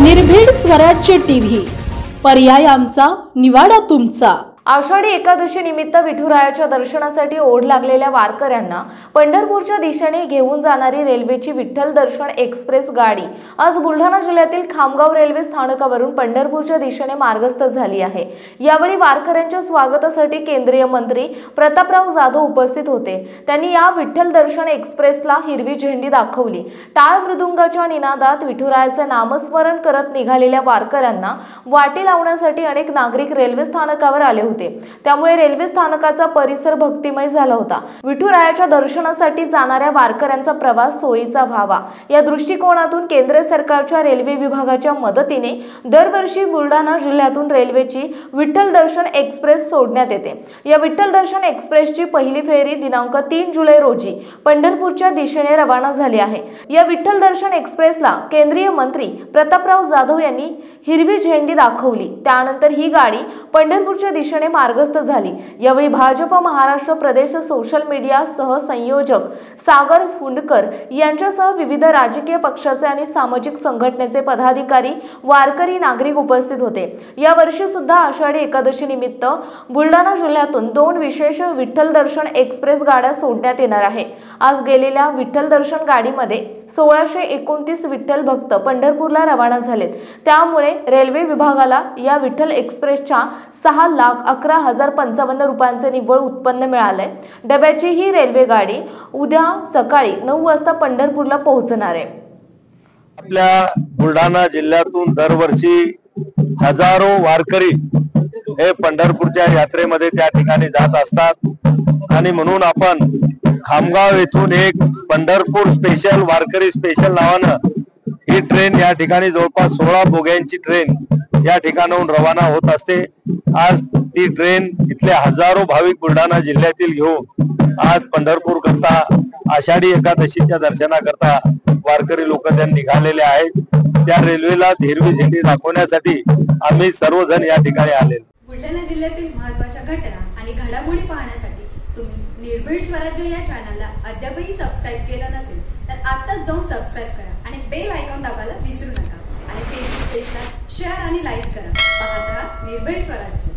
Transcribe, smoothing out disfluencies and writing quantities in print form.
निर्भीड स्वराज्य टीव्ही, पर्याय आमचा, निवाडा तुमचा। आषाढी एकादशी निमित्त विठुरायाच्या दर्शनासाठी ओढ लागलेल्या वारकऱ्यांना पंढरपूरच्या दिशेने घेऊन जाणारी रेल्वेची विठ्ठल दर्शन एक्सप्रेस गाडी आज बुलढाणा जिल्ह्यातील खामगाव रेल्वे स्थानकावरून पंढरपूरच्या दिशेने मार्गस्थ झाली आहे। यावेळी वारकऱ्यांच्या स्वागतासाठी केंद्रीय मंत्री प्रतापराव जाधव उपस्थित होते। त्यांनी या विठ्ठल दर्शन एक्सप्रेसला हिरवी झेंडी दाखवली। टाळ मृदुंगाच्या निनादात विठुरायाचे नामस्मरण करत निघालेल्या वारकऱ्यांना वाटी लावण्यासाठी अनेक नागरिक रेल्वे स्थानकावर आले होते। त्यामुळे रेल्वे स्थानकाचा परिसर भक्तिमय झाला होता। विठुरायाच्या दर्शनासाठी जाणाऱ्या वारकऱ्यांचा प्रवास सोयीचा व्हावा या दृष्टिकोनातून केंद्र सरकारच्या रेल्वे विभागाच्या मदतीने दरवर्षी बुलढाणा जिल्ह्यातून रेल्वेची विठ्ठल दर्शन एक्सप्रेस सोडण्यात येते। या विठ्ठल दर्शन एक्सप्रेसची पहिली फेरी दिनांक 3 जुलै रोजी पंढरपूरच्या दिशेने रवाना झाली आहे। या विठ्ठल दर्शन एक्सप्रेसला केंद्रीय मंत्री प्रतापराव जाधव यांनी हिरवी झेंडी दाखवली। त्यानंतर ही गाडी पंढरपूरच्या दिशेने मार्गस्थ झाली। यावेळी भाजप महाराष्ट्र प्रदेश सोशल मीडिया सह संयोजक सागर फुंडकर यांच्यासह विविध राजकीय पक्षाचे आणि सामाजिक संघटनेचे पदाधिकारी, वारकरी, नागरिक उपस्थित होते। या वर्षी सुद्धा आषाढी एकादशी निमित्त बुलढाणा जिल्ह्यातून 2 विशेष विठ्ठल दर्शन एक्सप्रेस गाड्या सोडण्यात येणार आहे। आज गेलेल्या विठ्ठल दर्शन गाडीमध्ये 1629 विठ्ठल भक्त पंढरपूरला रवाना झालेत। त्यामुळे रेल्वे विभागाला या विठ्ठल एक्सप्रेसच्या 6,11,055 रुपयांचे निव्वळ उत्पन्न मिळाले। डब्याची ही रेल्वे गाडी उद्या सकाळी 9 वाजता पंढरपूरला पोहोचणार आहे। आपल्या बुलढाणा जिल्ह्यातून दरवर्षी हजारो वारकरी हे पंढरपूरच्या यात्रेमध्ये त्या ठिकाणी जात असतात आणि म्हणून आपण खामगाव येथून एक पंढरपूर स्पेशल, वारकरी स्पेशल नावानं ही ट्रेन या ठिकाणी जवळपास 16 बोग्यांची ट्रेन या ठिकाणाहून रवाना होत असते। आज ती ट्रेन इथले हजारो भाविक बुलढाणा जिल्ह्यातील घेऊन आज पंढरपूर करता आषाढी एकादशीच्या दर्शनाकरता वारकरी लोक त्या निघालेले आहेत। त्या रेल्वेलाच हिरवी झेंडी दाखवण्यासाठी आम्ही सर्वजण या ठिकाणी आले। बुलढाणा जिल्ह्यातील महत्त्वाच्या घटना आणि घडामोडी पाहण्यासाठी तुम्ही निर्भीड स्वराज्य या चॅनलला अद्यापही सबस्क्राइब केलं नसेल तर आत्ताच जाऊन सबस्क्राइब करा आणि बेल आयकॉन दाबायला विसरू नका आणि फेसबुक पेजला शेअर आणि लाईक करा। पाहत रहा निर्भीड स्वराज्य।